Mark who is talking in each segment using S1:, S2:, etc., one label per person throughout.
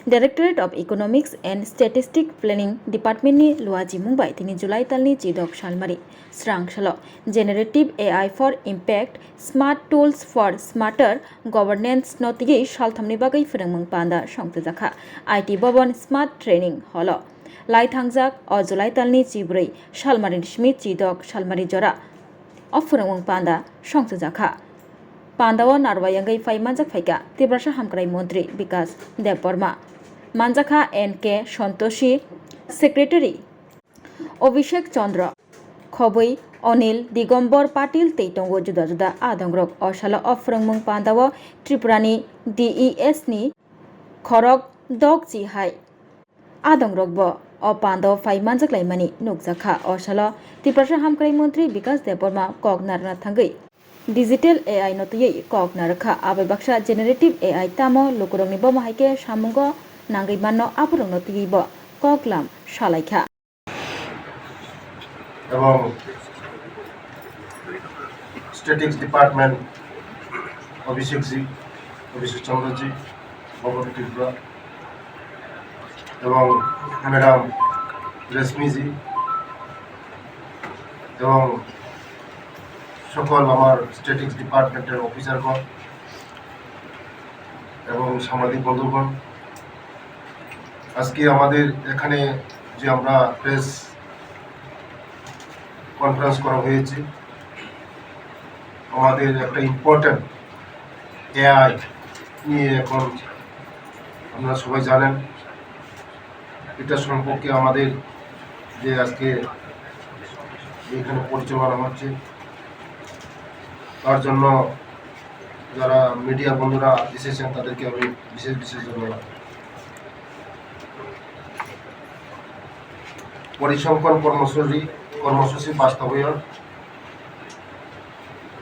S1: Directorate of Economics and Statistic Planning Department ni luaji Mumbai tini July talni chidok salmari srang salo Generative AI for Impact Smart Tools for Smarter Governance notigi salthamni bagai phirangmung panda songtjakha IT Bobon Smart Training holo lai thangjak o July talni chibrui salmari smith chidok salmari jora o phirangmung panda songtjakha Pandawa narwayangai fai manjak faika Tibrasa Hamkrai Mantri Vikas Debbarma Manjakha N.K. Santoshi Secretary Abhishek Chandra Khobui Anil Digombor Patil Teitongo Juda Juda Adangrok Oshala Ofrangmung Pandawa Tripurani DES ni Khorok Dog Jihai Adangrok bo o Pandawa fai manjak laimani nukjakha Oshala Tibrasa Hamkrai Mantri Vikas Debbarma Kognarna Thangai Digital AI notiyei kok narakha abai baksa generative AI tamo lukurongni bo mahaike samungo nangai manno apurong notiyei bo koklam salaikha
S2: এবং statics department অভিষেক চন্দ্রজি ভগবতী ত্রিপুরা এবং madam রেশমিজি এবং সকল আমার statics ডিপার্টমেন্টের অফিসারগণ এবং সাংবাদিক বন্ধুগণ, আজকে আমাদের এখানে যে আমরা প্রেস কনফারেন্স করা হয়েছে, আমাদের একটা ইম্পর্ট্যান্ট এআই নিয়ে এখন আপনারা সবাই জানেন। এটা সম্পর্কে আমাদের যে আজকে এখানে পরিচালনা হচ্ছে, তার জন্য যারা মিডিয়া বন্ধুরা এসেছেন তাদেরকে আমি বিশেষ ধন্যবাদ। পরিসংখ্যান কর্মসূচি বাস্তবায়ন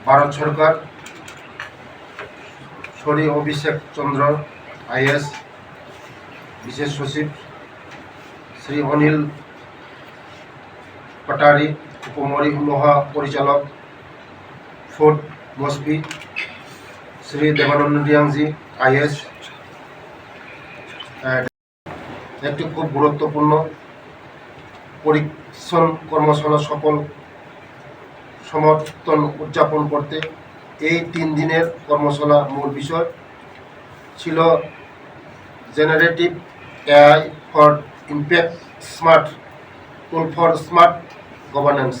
S2: ভারত সরকার শ্রী অভিষেক চন্দ্র আইএস, বিশেষ সচিব শ্রী অনিল পাটারি, উপমহা পরিচালক ফোর্ট মসপি শ্রী দেবানন্দ রিয়াংজি আইএস একটি খুব গুরুত্বপূর্ণ পরীক্ষণ কর্মশালা সফল সমর্থন উদযাপন করতে এই 3 দিনের কর্মশালা মূল বিষয় ছিল generative AI for impact smart tool for smart governance.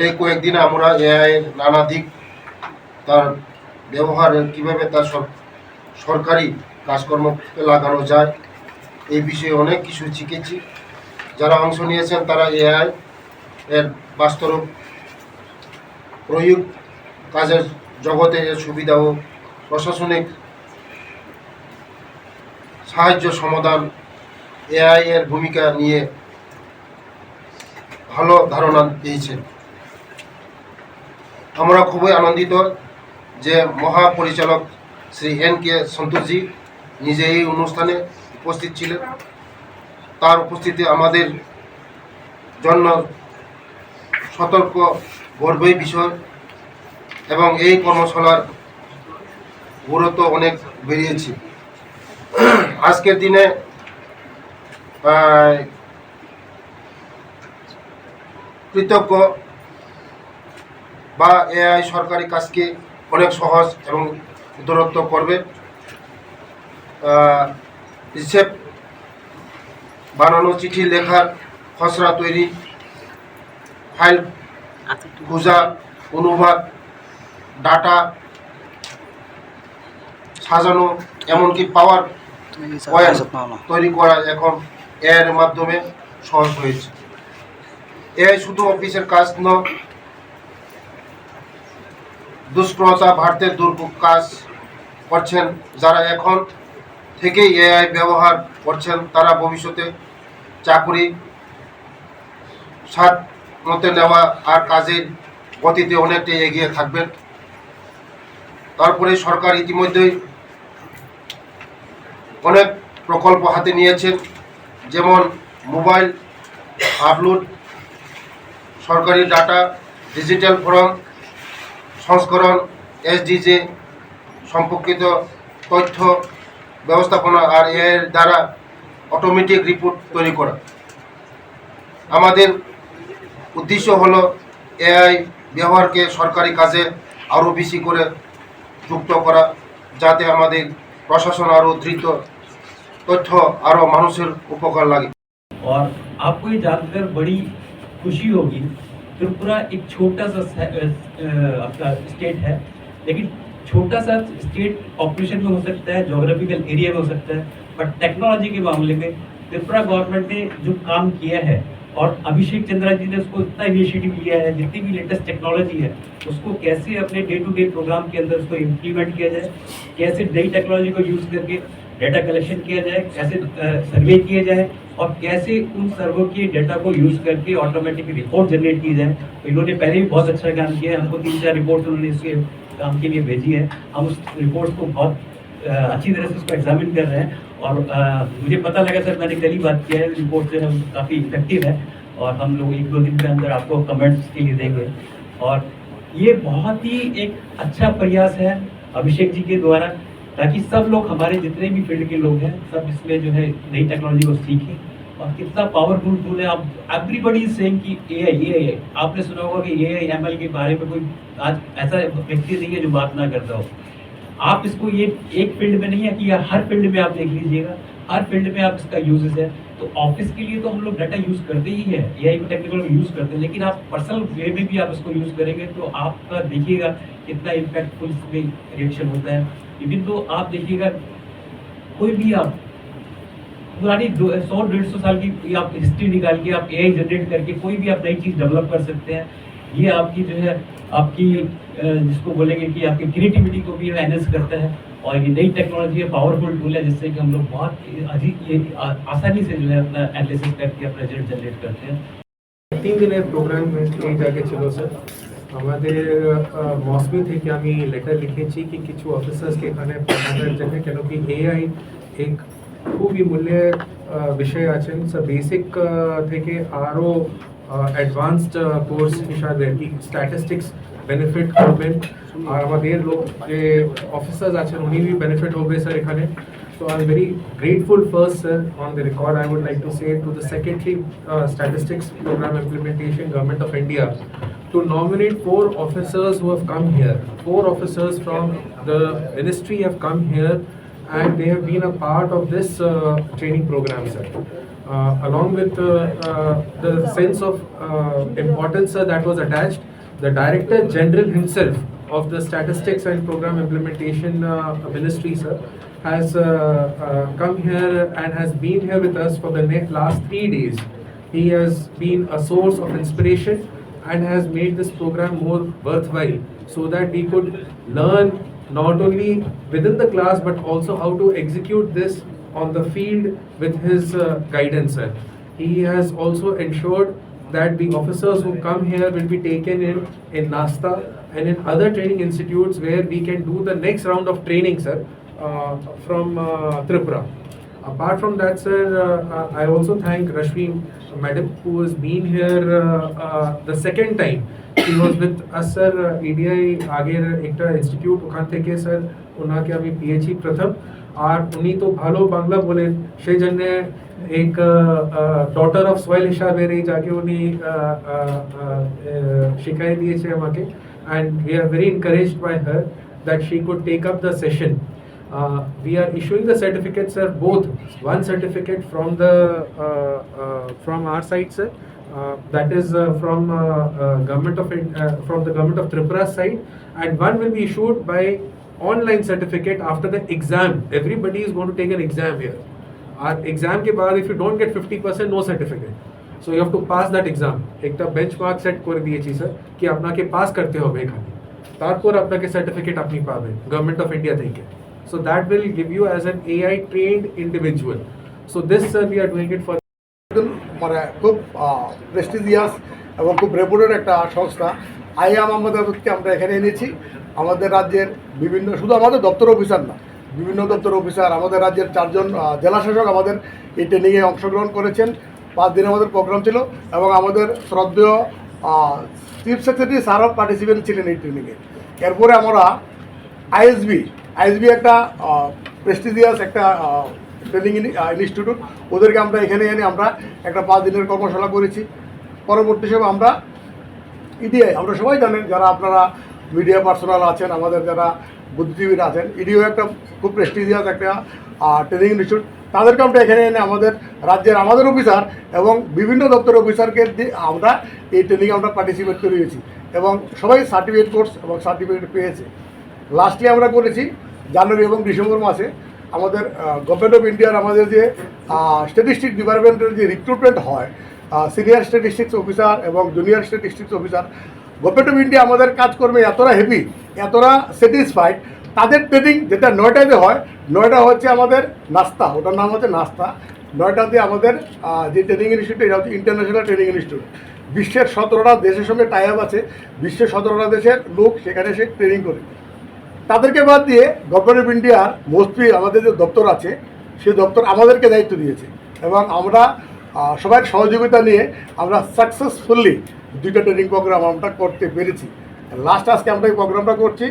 S2: এই কয়েকদিনে আমরা এআই এর নানা দিক, তার ব্যবহার কীভাবে তার সরকারি কাজকর্ম লাগানো যায়, এই বিষয়ে অনেক কিছু শিখেছি। যারা অংশ নিয়েছেন তারা এআই এর বাস্তব প্রয়োগ, কাজের জগতে এর সুবিধা ও প্রশাসনিক সাহায্য সমাধান, এআই এর ভূমিকা নিয়ে ভালো ধারণা পেয়েছেন। আমরা খুবই আনন্দিত যে মহাপরিচালক শ্রী N.K. সন্তোষজি নিজে এই অনুষ্ঠানে উপস্থিত ছিলেন। তার উপস্থিতি আমাদের জন্য সতর্ক গর্বের বিষয় এবং এই কর্মশালার গুরুত্ব অনেক বেড়েছে। আজকের দিনে কৃতজ্ঞ বা এআই সরকারি কাজকে অনেক সহজ এবং দূরত্ব করবে। হিসেব বানানো, চিঠি লেখার খসড়া তৈরি, ফাইল খোঁজা, অনুবাদ, ডাটা সাজানো, এমনকি পাওয়ার পয়েন্ট তৈরি করা এখন এর মাধ্যমে সহজ হয়েছে। এআই শুধু অফিসের কাজ নয়, দুষ্প্রচা ভারতের দুর্ভোগ কাজ করছেন। যারা এখন থেকেই এআই ব্যবহার করছেন তারা ভবিষ্যতে চাকরি সাথ মতে নেওয়া আর কাজের গতিতে অনেকটাই এগিয়ে থাকবেন। তারপরে সরকার ইতিমধ্যেই অনেক প্রকল্প হাতে নিয়েছেন, যেমন মোবাইল আপলোড, সরকারি ডাটা ডিজিটাল ফর্ম সংস্করণ, SDG সম্পর্কিত তথ্য ব্যবস্থাপনা আর এআই এর দ্বারা অটোমেটিক রিপোর্ট তৈরি করা। আমাদের উদ্দেশ্য হলো এআই ব্যবহারকে সরকারি কাজে আরও বেশি করে যুক্ত করা, যাতে আমাদের প্রশাসন আরও দ্রুত তথ্য আরও মানুষের উপকার লাগে।
S3: और आपको ये जानकर बड़ी खुशी होगी, त्रिपुरा एक छोटा सा आपका स्टेट है, लेकिन छोटा सा स्टेट पॉपुलेशन में हो सकता है, जोग्राफिकल एरिया में हो सकता है, बट टेक्नोलॉजी के मामले में त्रिपुरा गवर्नमेंट ने जो काम किया है और अभिषेक चंद्रा जी ने उसको इतना इनिशिएटिव लिया है, जितनी भी लेटेस्ट टेक्नोलॉजी है उसको कैसे अपने डे टू डे प्रोग्राम के अंदर उसको इम्प्लीमेंट किया जाए, कैसे नई टेक्नोलॉजी को यूज़ करके डाटा कलेक्शन किया जाए, कैसे सर्वे किया जाए और कैसे उन सर्वे के डाटा को यूज़ करके ऑटोमेटिक रिपोर्ट जनरेट की जाए। तो इन्होंने पहले भी बहुत अच्छा काम किया है, हमको 3-4 रिपोर्ट उन्होंने इसके काम के लिए भेजी है। हम उस रिपोर्ट को बहुत अच्छी तरह से उसको एग्जामिन कर रहे हैं और मुझे पता लगा सर, मैंने कल ही बात किया है, रिपोर्ट जो है काफ़ी इफेक्टिव है और हम लोग 1-2 दिन के अंदर आपको कमेंट्स के लिए देंगे। और ये बहुत ही एक अच्छा प्रयास है अभिषेक जी के द्वारा, ताकि सब लोग, हमारे जितने भी फील्ड के लोग हैं, सब इसमें जो है नई टेक्नोलॉजी को सीखें। और कितना पावरफुल टूल है। आप एवरीबडी इज सेइंग कि एआई, आपने सुना होगा कि एआई एमएल के बारे में कोई आज ऐसा व्यक्ति नहीं है जो बात ना करता हो। आप इसको ये एक फील्ड में नहीं है कि हर फील्ड में आप देख लीजिएगा, हर फील्ड में आप इसका यूजेस है। तो ऑफिस के लिए तो हम लोग डाटा यूज़ करते ही है, एआई को टेक्निकल यूज़ करते हैं, लेकिन आप पर्सनल वे में भी आप इसको यूज़ करेंगे तो आपका देखिएगा कितना इम्पैक्टफुल इसमें रिएक्शन होता है। इवन तो आप देखिएगा कोई भी आप पुरानी 100-150 साल की आप हिस्ट्री निकाल के आप एआई जनरेट करके कोई भी आप नई चीज़ डेवलप कर सकते हैं। ये आपकी जो है आपकी जिसको बोलेंगे कि आपकी क्रिएटिविटी को भी एनहेंस करता है और ये नई टेक्नोलॉजी है, पावरफुल टूल है, जिससे कि हम लोग बहुत आसानी से जो है अपना एनालिसिस करके अपना रिजल्ट जनरेट करते हैं।
S4: 3 দিনের প্রোগ্রাম এই জায়গায় ছিল স্যার। আমাদের মৌসুমি থেকে আমি লেটার লিখেছি কি কিছু অফিসার্সকে এখানে পাঠানোর জন্য, কেন কি এআই এক খুবই মূল্যের বিষয় আছেন স্যার। বেসিক থেকে আরও অ্যাডভান্সড কোর্স হিসাবে কি স্ট্যাটিস্টিক্স বেনিফিট করবেন আর আমাদের লোক যে অফিসার্স আছেন উনি বি বেনিফিট হবে স্যার এখানে। So I'm very grateful first, sir, on the record. I would like to say to the Secretary Statistics Program Implementation, Government of India, to nominate 4 officers who have come here. 4 officers from the ministry have come here and they have been a part of this training program, sir. Along with the sense of importance, sir, that was attached, the Director General himself of the Statistics and Program Implementation Ministry, sir, has come here and has been here with us for the last 3 days. He has been a source of inspiration and has made this program more worthwhile so that we could learn not only within the class but also how to execute this on the field with his guidance, sir. He has also ensured that the officers who come here will be taken in NASTA and in other training institutes where we can do the next round of training, sir, from Tripura. Apart from that, sir, I also thank Rashmi madam who has been here the second time. She was with us, sir, EDI আগের একটা institute ওখান থেকে sir ওনাকে আমি পেয়েছি প্রথম। আর উনি তো ভালো বাংলা বলেন, সেই জন্য এক ডটার অফ সয়েল হিসাবে এই যাকে উনি শিখাই দিয়েছে আমাকে। and we are very encouraged by her that she could take up the session. We are issuing the certificates, sir, both one certificate from the from our side, sir, that is from government of the government of Tripura side, and one will be issued by online certificate after the exam. Everybody is going to take an exam here. Our exam ke baad, if you don't get 50%, no certificate. So you have to pass that exam. একটা benchmark set করে দিয়েছি sir কি আপনাকে pass করতে হবে এখানে, তারপর আপনাকে সার্টিফিকেট আপনি পাবেন গভর্নমেন্ট অফ ইন্ডিয়া থেকে। So that will give you as an AI trained individual. So this, sir, we are doing it for
S5: মানে খুব প্রেস্টিজিয়াস এবং খুব রেপুটেড একটা সংস্থা আইআম আমাদেরকে আমরা এখানে এনেছি। আমাদের রাজ্যের বিভিন্ন, শুধু আমাদের দপ্তর অফিসার না, বিভিন্ন দপ্তর অফিসার, আমাদের রাজ্যের 4 জন জেলাশাসক আমাদের এই ট্রেনিংয়ে অংশগ্রহণ করেছেন। 5 দিন আমাদের প্রোগ্রাম ছিল এবং আমাদের শ্রদ্ধেয় চিফ সেক্রেটারি স্যারও পার্টিসিপেন্ট ছিলেন এই ট্রেনিংয়ে। এরপরে আমরা আইএসবি একটা প্রেস্টিজিয়াস একটা ট্রেনিং ইনস্টিটিউট, ওদেরকে আমরা এখানে এনে আমরা একটা 5 দিনের কর্মশালা করেছি। পরবর্তী সময় আমরা ইডিআই, আমরা সবাই জানেন যারা আপনারা মিডিয়া পার্সোনাল আছেন, আমাদের যারা বুদ্ধিজীবীরা আছেন, ইডিও একটা খুব প্রেস্টিজিয়াস একটা ট্রেনিং ইনস্টিটিউট, তাদেরকে আমরা এখানে এনে আমাদের রাজ্যের আমাদের অফিসার এবং বিভিন্ন দপ্তরের অফিসারকে দিয়ে আমরা এই ট্রেনিংয়ে আমরা পার্টিসিপেট করিয়েছি এবং সবাই সার্টিফিকেট কোর্স এবং সার্টিফিকেট পেয়েছে। লাস্টলি আমরা করেছি জানুয়ারি এবং ডিসেম্বর মাসে আমাদের গভর্নমেন্ট অফ ইন্ডিয়ার আমাদের যে স্ট্যাটিস্টিক ডিপার্টমেন্টের যে রিক্রুটমেন্ট হয়, সিনিয়র স্ট্যাটিস্টিক্স অফিসার এবং junior statistics officer, government of India আমাদের কাজকর্মে এতটা হেভি, এতটা স্যাটিসফাইড। তাদের ট্রেনিং যেটা 9টাতে হয়, 9টা হচ্ছে আমাদের নাস্তা, ওটার নাম হচ্ছে নাস্তা। 9টাতে আমাদের যে ট্রেনিং ইনস্টিটিউট, এটা হচ্ছে ইন্টারন্যাশনাল ট্রেনিং ইনস্টিটিউট। বিশ্বের 17টা দেশের সঙ্গে টাই আপ আছে, বিশ্বের 17টা দেশের লোক সেখানে এসে ট্রেনিং করে। তাদেরকে বাদ দিয়ে গভর্নমেন্ট অফ ইন্ডিয়ার মোস্টলি আমাদের যে দপ্তর আছে, সেই দপ্তর আমাদেরকে দায়িত্ব দিয়েছে এবং আমরা সবার সহযোগিতা নিয়ে আমরা সাকসেসফুলি 2টা ট্রেনিং প্রোগ্রাম আমরা করতে পেরেছি। লাস্ট আজকে আমরা এই প্রোগ্রামটা করছি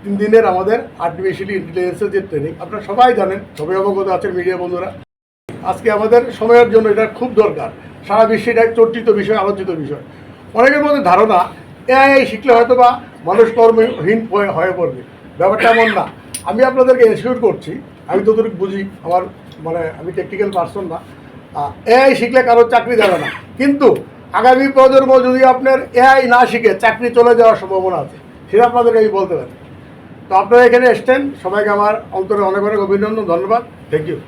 S5: 3 দিনের আমাদের আর্টিফিশিয়াল ইন্টেলিজেন্সের যে ট্রেনিং, আপনারা সবাই জানেন, সবাই অবগত আছেন মিডিয়া বন্ধুরা। আজকে আমাদের সময়ের জন্য এটা খুব দরকার, সারা বিশ্বে এটা চর্চিত বিষয়, আলোচিত বিষয়। অনেকের মধ্যে ধারণা এআই শিখলে হয়তো বা মানুষ কর্মহীন হয়ে পড়বে, ব্যাপারটা এমন না। আমি আপনাদেরকে ইনস্টিটিউট করছি, আমি যতটুকু বুঝি, আমার আমি টেকনিক্যাল পার্সন না। এআই শিখলে কারোর চাকরি যাবে না, কিন্তু আগামী প্রজন্ম যদি আপনার এআই না শিখে চাকরি চলে যাওয়ার সম্ভাবনা আছে, সেটা আপনাদেরকে আমি বলতে পারি। তো আপনারা এখানে এসছেন, সবাইকে আমার অন্তরে অনেক অনেক অভিনন্দন, ধন্যবাদ, থ্যাংক ইউ।